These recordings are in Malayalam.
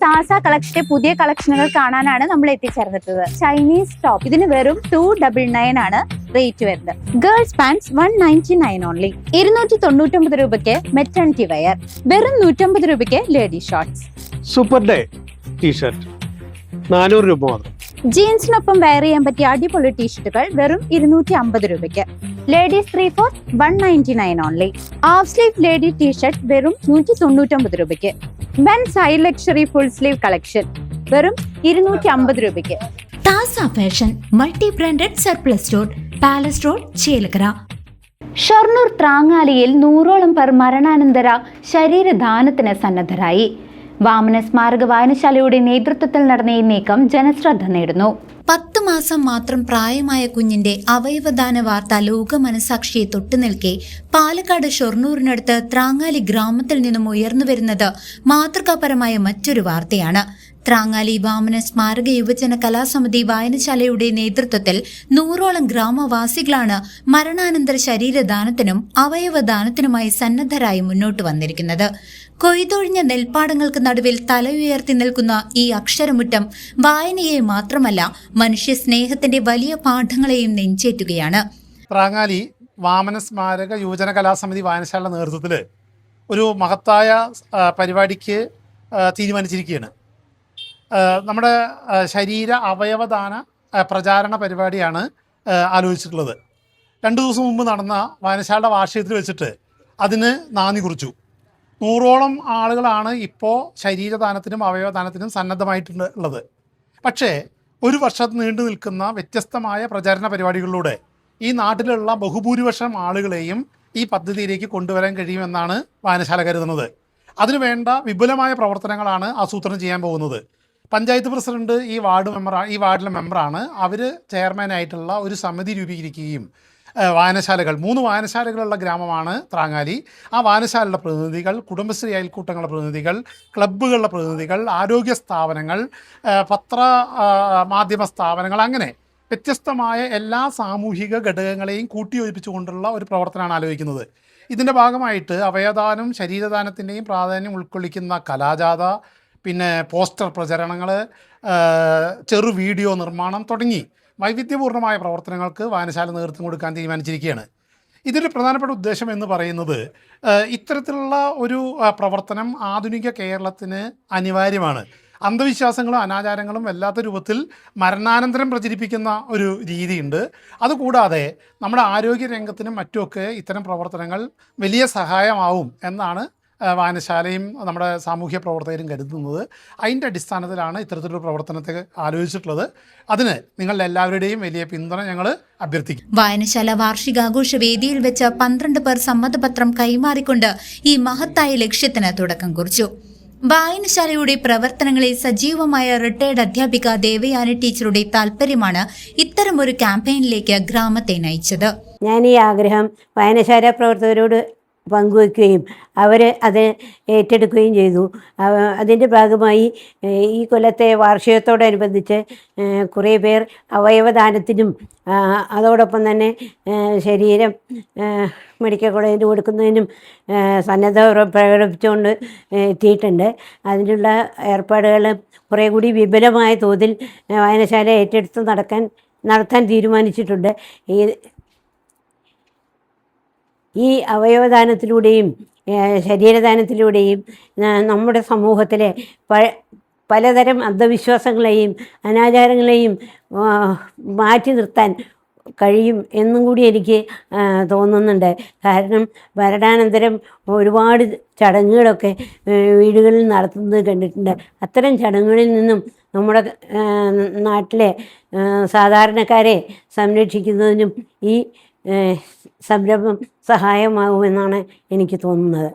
താസ കളക്ഷന്റെ പുതിയ കളക്ഷനുകൾ കാണാനാണ് നമ്മൾ എത്തിച്ചേർന്നിട്ടുള്ളത്. ചൈനീസ് ടോപ്പ് ഇതിന് വെറും 299 ആണ് റേറ്റ് വരുന്നത്. Girls pants 199 only. 299 രൂപയ്ക്ക് മെറ്റേണിറ്റി വെയർ, വെറും 150 രൂപയ്ക്ക് lady shorts. Super day T shirt 400 രൂപ മാത്രം. ജീൻസിനൊപ്പം വെയർ ചെയ്യാൻ പറ്റിയ അടിപൊളി ടീഷർട്ടുകൾ വെറും 250 രൂപയ്ക്ക്. Ladies 3/4 199 only. Half sleeve lady T shirt വെറും 199 രൂപയ്ക്ക്. Mens high luxury full sleeve collection വെറും 250 രൂപയ്ക്ക്. Thasa fashion multi branded surplus store, palace road, Chelakkara. Shoranur ത്രാങ്ങാലിയിൽ 100ഓളം പേർ മരണാനന്തര ശരീരദാനത്തിന് സന്നദ്ധരായി. വാമന സ്മാരക വായനശാലയുടെ നേതൃത്വത്തിൽ നടന്ന ഈ നീക്കം ജനശ്രദ്ധ നേടുന്നു. 10 മാസം മാത്രം പ്രായമായ കുഞ്ഞിന്റെ അവയവദാന വാർത്ത ലോക മനസാക്ഷിയെ തൊട്ടുനിൽക്കെ പാലക്കാട് ഷൊർണൂരിനടുത്ത് ത്രാങ്ങാലി ഗ്രാമത്തിൽ നിന്നും ഉയർന്നുവരുന്നത് മാതൃകാപരമായ മറ്റൊരു വാർത്തയാണ്. ത്രാങ്ങാലി വാമന സ്മാരക യുവജന കലാസമിതി വായനശാലയുടെ നേതൃത്വത്തിൽ 100ഓളം ഗ്രാമവാസികളാണ് മരണാനന്തര ശരീരദാനത്തിനും അവയവദാനത്തിനുമായി സന്നദ്ധരായി മുന്നോട്ട് വന്നിരിക്കുന്നത്. കൊയ്തൊഴിഞ്ഞ നെൽപ്പാടങ്ങൾക്ക് നടുവിൽ തല ഉയർത്തി നിൽക്കുന്ന ഈ അക്ഷരമുറ്റം വായനയെ മാത്രമല്ല മനുഷ്യ സ്നേഹത്തിന്റെ വലിയ പാഠങ്ങളെയും നെഞ്ചേറ്റുകയാണ്. ത്രാങ്ങാലി വാമന സ്മാരക യുവജന കലാസമിതി വായനശാലയുടെ നേതൃത്വത്തിൽ ഒരു മഹത്തായ പരിപാടിക്ക് തീരുമാനിച്ചിരിക്കുകയാണ്. നമ്മുടെ ശരീര അവയവദാന പ്രചാരണ പരിപാടിയാണ് ആലോചിച്ചിട്ടുള്ളത്. 2 ദിവസം മുമ്പ് നടന്ന വായനശാലയുടെ വാർഷികത്തിൽ വെച്ചിട്ട് അതിന് നാന്ദി കുറിച്ചു. 100ഓളം ആളുകളാണ് ഇപ്പോൾ ശരീരദാനത്തിനും അവയവദാനത്തിനും സന്നദ്ധമായിട്ടുള്ളത്. പക്ഷേ ഒരു വർഷം നീണ്ടു നിൽക്കുന്ന വ്യത്യസ്തമായ പ്രചാരണ പരിപാടികളിലൂടെ ഈ നാട്ടിലുള്ള ബഹുഭൂരിപക്ഷം ആളുകളെയും ഈ പദ്ധതിയിലേക്ക് കൊണ്ടുവരാൻ കഴിയുമെന്നാണ് വായനശാല കരുതുന്നത്. അതിനുവേണ്ട വിപുലമായ പ്രവർത്തനങ്ങളാണ് ആസൂത്രണം ചെയ്യാൻ പോകുന്നത്. പഞ്ചായത്ത് പ്രസിഡന്റ് ഈ വാർഡിലെ മെമ്പറാണ്. അവർ ചെയർമാനായിട്ടുള്ള ഒരു സമിതി രൂപീകരിക്കുകയും വായനശാലകൾ 3 വായനശാലകളുള്ള ഗ്രാമമാണ് ത്രാങ്ങാലി. ആ വായനശാലയുടെ പ്രതിനിധികൾ, കുടുംബശ്രീ അയൽക്കൂട്ടങ്ങളുടെ പ്രതിനിധികൾ, ക്ലബ്ബുകളുടെ പ്രതിനിധികൾ, ആരോഗ്യ സ്ഥാപനങ്ങൾ, മാധ്യമ സ്ഥാപനങ്ങൾ, അങ്ങനെ വ്യത്യസ്തമായ എല്ലാ സാമൂഹിക ഘടകങ്ങളെയും കൂട്ടിയോജിപ്പിച്ചുകൊണ്ടുള്ള ഒരു പ്രവർത്തനമാണ് ആലോചിക്കുന്നത്. ഇതിൻ്റെ ഭാഗമായിട്ട് അവയവദാനം ശരീരദാനത്തിൻ്റെയും പ്രാധാന്യം ഉൾക്കൊള്ളിക്കുന്ന കലാജാഥ, പിന്നെ പോസ്റ്റർ പ്രചരണങ്ങൾ, ചെറു വീഡിയോ നിർമ്മാണം തുടങ്ങി വൈവിധ്യപൂർണ്ണമായ പ്രവർത്തനങ്ങൾക്ക് വായനശാല നേതൃത്വം കൊടുക്കാൻ തീരുമാനിച്ചിരിക്കുകയാണ്. ഇതിൻ്റെ പ്രധാനപ്പെട്ട ഉദ്ദേശം എന്ന് പറയുന്നത് ഇത്തരത്തിലുള്ള ഒരു പ്രവർത്തനം ആധുനിക കേരളത്തിന് അനിവാര്യമാണ്. അന്ധവിശ്വാസങ്ങളും അനാചാരങ്ങളും വല്ലാത്ത രൂപത്തിൽ മരണാനന്തരം പ്രചരിപ്പിക്കുന്ന ഒരു രീതിയുണ്ട്. അതുകൂടാതെ നമ്മുടെ ആരോഗ്യ രംഗത്തിനും മറ്റുമൊക്കെ ഇത്തരം പ്രവർത്തനങ്ങൾ വലിയ സഹായമാവും എന്നാണ് വായനശാലയും നമ്മുടെ സാമൂഹ്യ പ്രവർത്തകരും കരുതുന്നത്. അതിൻ്റെ അടിസ്ഥാനത്തിലാണ് ഇത്തരത്തിലൊരു പ്രവർത്തനത്തെ ആലോചിച്ചിട്ടുള്ളത്. അതിന് നിങ്ങളുടെ എല്ലാവരുടെയും വലിയ പിന്തുണ ഞങ്ങൾ അഭ്യർത്ഥിക്കും. വായനശാല വാർഷികാഘോഷ വേദിയിൽ വെച്ച് 12 പേർ സമ്മതപത്രം കൈമാറിക്കൊണ്ട് ഈ മഹത്തായ ലക്ഷ്യത്തിന് തുടക്കം കുറിച്ചു. വായനശാലയുടെ പ്രവർത്തനങ്ങളെ സജീവമായ റിട്ടയർഡ് അധ്യാപിക ദേവയാനി ടീച്ചറുടെ താല്പര്യമാണ് ഇത്തരമൊരു ക്യാമ്പയിനിലേക്ക് ഗ്രാമത്തെ നയിച്ചത്. ഞാൻ ഈ ആഗ്രഹം വായനശാല പ്രവർത്തകരോട് പങ്കുവയ്ക്കുകയും അവർ അത് ഏറ്റെടുക്കുകയും ചെയ്തു. അതിൻ്റെ ഭാഗമായി ഈ കൊല്ലത്തെ വാർഷികത്തോടനുബന്ധിച്ച് കുറേ പേർ അവയവദാനത്തിനും അതോടൊപ്പം തന്നെ ശരീരം മെഡിക്കൽ കോളേജിൽ കൊടുക്കുന്നതിനും സന്നദ്ധ പ്രകടിപ്പിച്ചുകൊണ്ട് എത്തിയിട്ടുണ്ട്. അതിനുള്ള ഏർപ്പാടുകൾ കുറേ കൂടി വിപുലമായ തോതിൽ വായനശാല ഏറ്റെടുത്ത് നടത്താൻ തീരുമാനിച്ചിട്ടുണ്ട്. ഈ അവയവദാനത്തിലൂടെയും ശരീരദാനത്തിലൂടെയും നമ്മുടെ സമൂഹത്തിലെ പലതരം അന്ധവിശ്വാസങ്ങളെയും അനാചാരങ്ങളെയും മാറ്റി നിർത്താൻ കഴിയും എന്നും കൂടി എനിക്ക് തോന്നുന്നുണ്ട്. കാരണം മരണാനന്തരം ഒരുപാട് ചടങ്ങുകളൊക്കെ വീടുകളിൽ നടത്തുന്നത് കണ്ടിട്ടുണ്ട്. അത്തരം ചടങ്ങുകളിൽ നിന്നും നമ്മുടെ നാട്ടിലെ സാധാരണക്കാരെ സംരക്ഷിക്കുന്നതിനും ഈ സംരംഭം സഹായമാകുമെന്നാണ് എനിക്ക് തോന്നുന്നത്.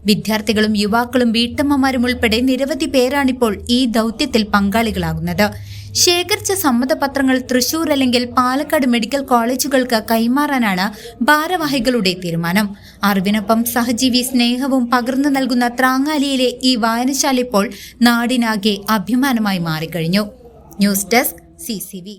വിദ്യാർത്ഥികളും യുവാക്കളും വീട്ടമ്മമാരും ഉൾപ്പെടെ നിരവധി പേരാണിപ്പോൾ ഈ ദൗത്യത്തിൽ പങ്കാളികളാകുന്നത്. ശേഖരിച്ച സമ്മതപത്രങ്ങൾ തൃശൂർ അല്ലെങ്കിൽ പാലക്കാട് മെഡിക്കൽ കോളേജുകൾക്ക് കൈമാറാനാണ് ഭാരവാഹികളുടെ തീരുമാനം. അറിവിനൊപ്പം സഹജീവി സ്നേഹവും പകർന്നു നൽകുന്ന ത്രാങ്ങാലിയിലെ ഈ വായനശാല ഇപ്പോൾ നാടിനാകെ അഭിമാനമായി മാറിക്കഴിഞ്ഞു. News desk CCV.